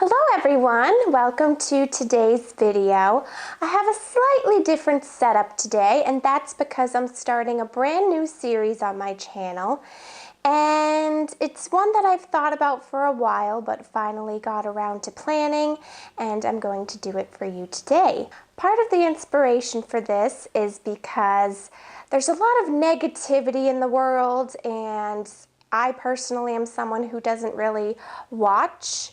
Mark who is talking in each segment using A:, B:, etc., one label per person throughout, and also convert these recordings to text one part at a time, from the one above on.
A: Hello everyone, welcome to today's video. I have a slightly different setup today, and that's because I'm starting a brand new series on my channel. And it's one that I've thought about for a while, but finally got around to planning, and I'm going to do it for you today. Part of the inspiration for this is because there's a lot of negativity in the world, and I personally am someone who doesn't really watch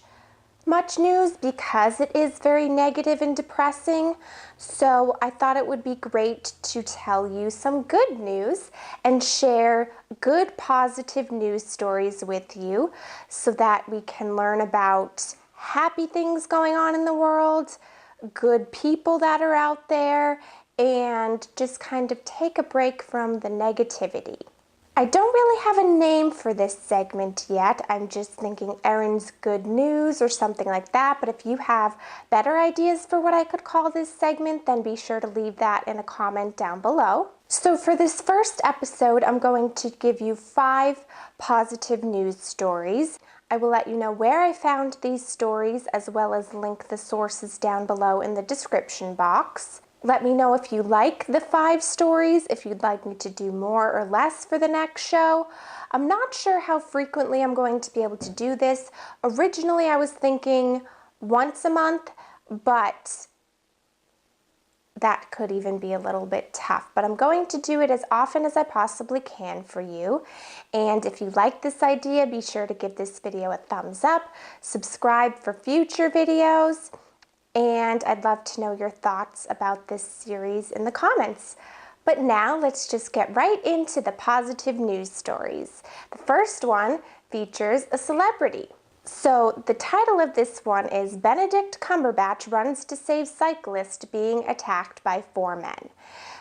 A: much news because it is very negative and depressing. So I thought it would be great to tell you some good news and share good positive news stories with you so that we can learn about happy things going on in the world, good people that are out there, and just kind of take a break from the negativity. I don't really have a name for this segment yet. I'm just thinking Erin's Good News or something like that. But if you have better ideas for what I could call this segment, then be sure to leave that in a comment down below. So for this first episode, I'm going to give you 5 positive news stories. I will let you know where I found these stories as well as link the sources down below in the description box. Let me know if you like the 5 stories, if you'd like me to do more or less for the next show. I'm not sure how frequently I'm going to be able to do this. Originally, I was thinking once a month, but that could even be a little bit tough. But I'm going to do it as often as I possibly can for you. And if you like this idea, be sure to give this video a thumbs up, subscribe for future videos, and I'd love to know your thoughts about this series in the comments. But now let's just get right into the positive news stories. The first one features a celebrity. So the title of this one is Benedict Cumberbatch Runs to Save Cyclist Being Attacked by 4 Men.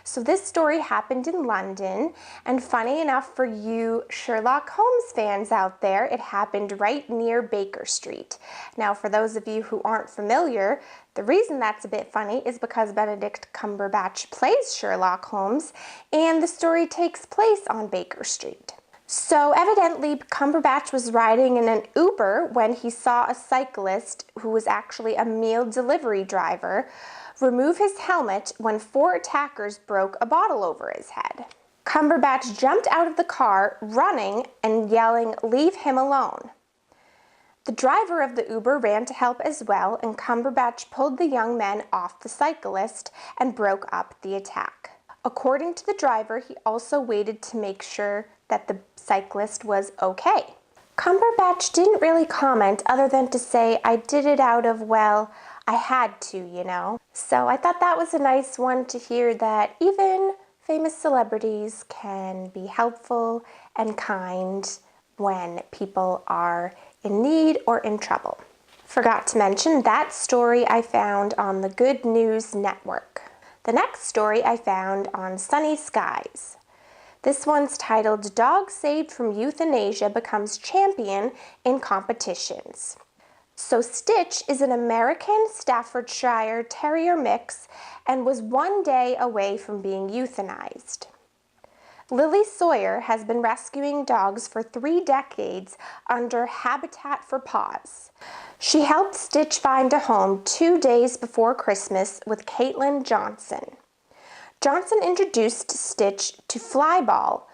A: So this story happened in London, and funny enough for you Sherlock Holmes fans out there, it happened right near Baker Street. Now for those of you who aren't familiar, the reason that's a bit funny is because Benedict Cumberbatch plays Sherlock Holmes, and the story takes place on Baker Street. So evidently Cumberbatch was riding in an Uber when he saw a cyclist, who was actually a meal delivery driver, remove his helmet when 4 attackers broke a bottle over his head. Cumberbatch jumped out of the car, running and yelling, "Leave him alone." The driver of the Uber ran to help as well, and Cumberbatch pulled the young men off the cyclist and broke up the attack. According to the driver, he also waited to make sure that the cyclist was okay. Cumberbatch didn't really comment other than to say, "I did it out of, well, I had to, you know." So I thought that was a nice one to hear, that even famous celebrities can be helpful and kind when people are in need or in trouble. Forgot to mention that story I found on the Good News Network. The next story I found on Sunny Skies. This one's titled Dog Saved from Euthanasia Becomes Champion in Competitions. So Stitch is an American Staffordshire Terrier mix and was 1 day away from being euthanized. Lily Sawyer has been rescuing dogs for 3 decades under Habitat for Paws. She helped Stitch find a home 2 days before Christmas with Caitlin Johnson. Johnson introduced Stitch to flyball.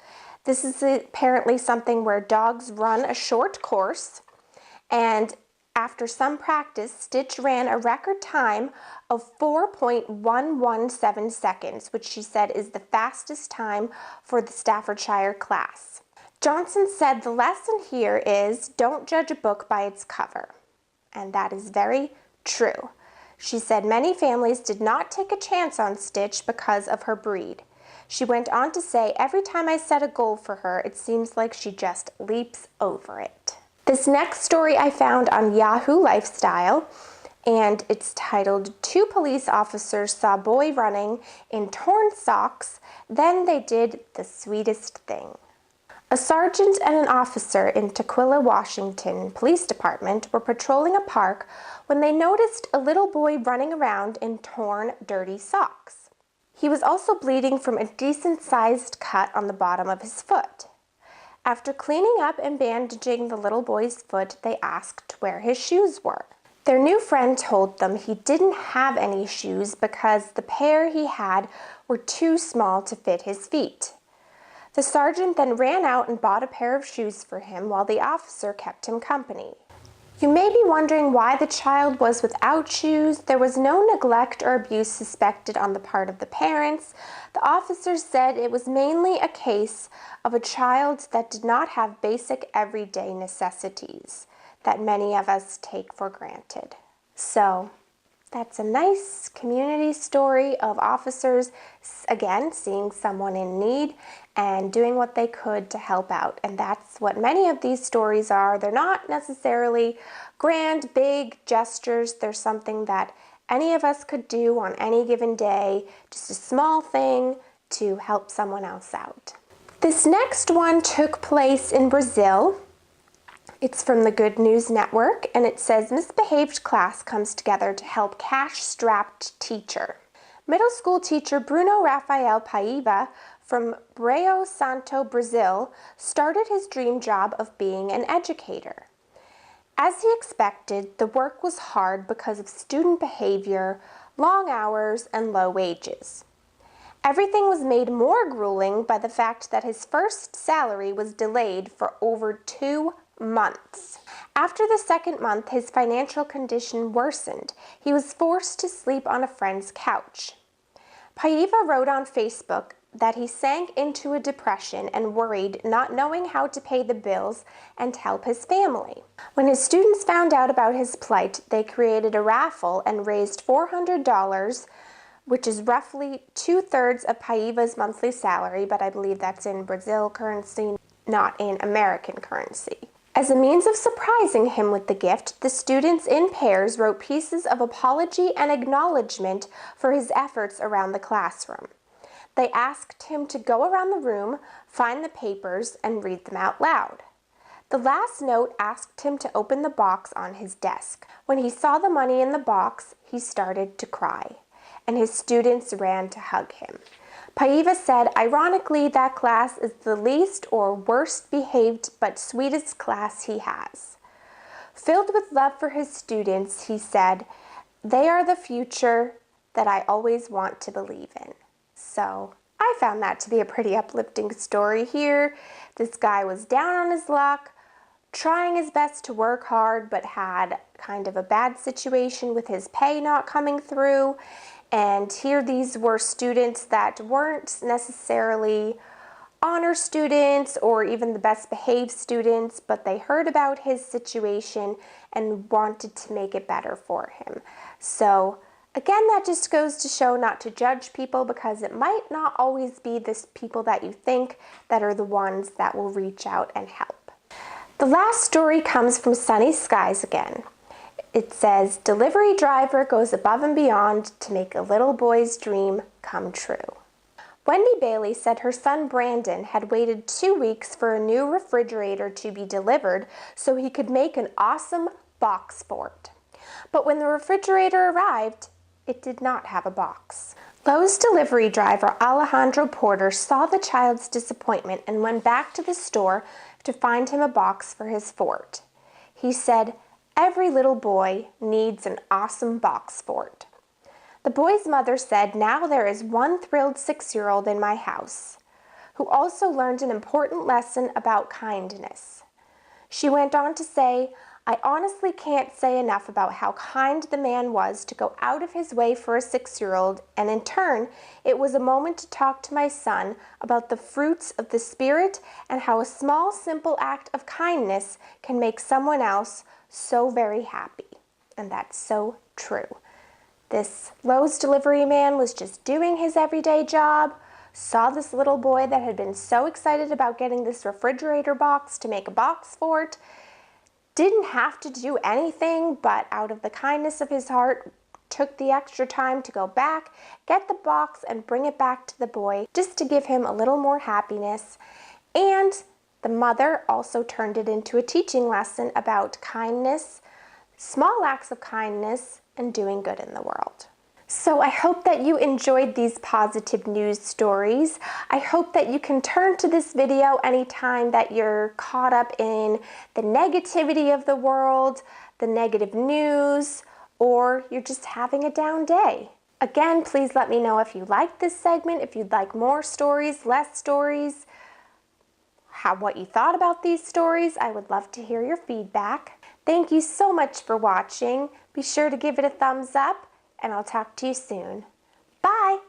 A: This is apparently something where dogs run a short course, and after some practice, Stitch ran a record time of 4.117 seconds, which she said is the fastest time for the Staffordshire class. Johnson said the lesson here is don't judge a book by its cover. And that is very true. She said many families did not take a chance on Stitch because of her breed. She went on to say, "Every time I set a goal for her, it seems like she just leaps over it." This next story I found on Yahoo Lifestyle, and it's titled 2 police officers saw boy running in torn socks, then they did the sweetest thing. A sergeant and an officer in Tukwila, Washington Police Department were patrolling a park when they noticed a little boy running around in torn, dirty socks. He was also bleeding from a decent-sized cut on the bottom of his foot. After cleaning up and bandaging the little boy's foot, they asked where his shoes were. Their new friend told them he didn't have any shoes because the pair he had were too small to fit his feet. The sergeant then ran out and bought a pair of shoes for him while the officer kept him company. You may be wondering why the child was without shoes. There was no neglect or abuse suspected on the part of the parents. The officers said it was mainly a case of a child that did not have basic everyday necessities that many of us take for granted. So that's a nice community story of officers, again, seeing someone in need and doing what they could to help out. And that's what many of these stories are. They're not necessarily grand, big gestures. They're something that any of us could do on any given day, just a small thing to help someone else out. This next one took place in Brazil. It's from the Good News Network, and it says, misbehaved class comes together to help cash-strapped teacher. Middle school teacher Bruno Rafael Paiva from Rio Santo, Brazil, started his dream job of being an educator. As he expected, the work was hard because of student behavior, long hours, and low wages. Everything was made more grueling by the fact that his first salary was delayed for over 2 months. After the second month, his financial condition worsened. He was forced to sleep on a friend's couch. Paiva wrote on Facebook that he sank into a depression and worried, not knowing how to pay the bills and help his family. When his students found out about his plight, they created a raffle and raised $400, which is roughly 2/3 of Paiva's monthly salary, but I believe that's in Brazil currency, not in American currency. As a means of surprising him with the gift, the students in pairs wrote pieces of apology and acknowledgement for his efforts around the classroom. They asked him to go around the room, find the papers, and read them out loud. The last note asked him to open the box on his desk. When he saw the money in the box, he started to cry, and his students ran to hug him. Paiva said, ironically, that class is the least or worst behaved but sweetest class he has. Filled with love for his students, he said, they are the future that I always want to believe in. So I found that to be a pretty uplifting story here. This guy was down on his luck, trying his best to work hard, but had kind of a bad situation with his pay not coming through. And here these were students that weren't necessarily honor students or even the best behaved students, but they heard about his situation and wanted to make it better for him. So again, that just goes to show not to judge people, because it might not always be the people that you think that are the ones that will reach out and help. The last story comes from Sunny Skies again. It says, delivery driver goes above and beyond to make a little boy's dream come true. Wendy Bailey said her son Brandon had waited 2 weeks for a new refrigerator to be delivered so he could make an awesome box fort. But when the refrigerator arrived, it did not have a box. Lowe's delivery driver Alejandro Porter saw the child's disappointment and went back to the store to find him a box for his fort. He said, every little boy needs an awesome box fort. The boy's mother said, now there is one thrilled 6-year-old in my house, who also learned an important lesson about kindness. She went on to say, I honestly can't say enough about how kind the man was to go out of his way for a 6-year-old, and in turn, it was a moment to talk to my son about the fruits of the Spirit and how a small, simple act of kindness can make someone else so very happy. And that's so true. This Lowe's delivery man was just doing his everyday job, saw this little boy that had been so excited about getting this refrigerator box to make a box fort, didn't have to do anything, but out of the kindness of his heart, took the extra time to go back, get the box, and bring it back to the boy just to give him a little more happiness. And the mother also turned it into a teaching lesson about kindness, small acts of kindness, and doing good in the world. So I hope that you enjoyed these positive news stories. I hope that you can turn to this video anytime that you're caught up in the negativity of the world, the negative news, or you're just having a down day. Again, please let me know if you liked this segment, if you'd like more stories, less stories, what you thought about these stories. I would love to hear your feedback. Thank you so much for watching. Be sure to give it a thumbs up, and I'll talk to you soon. Bye!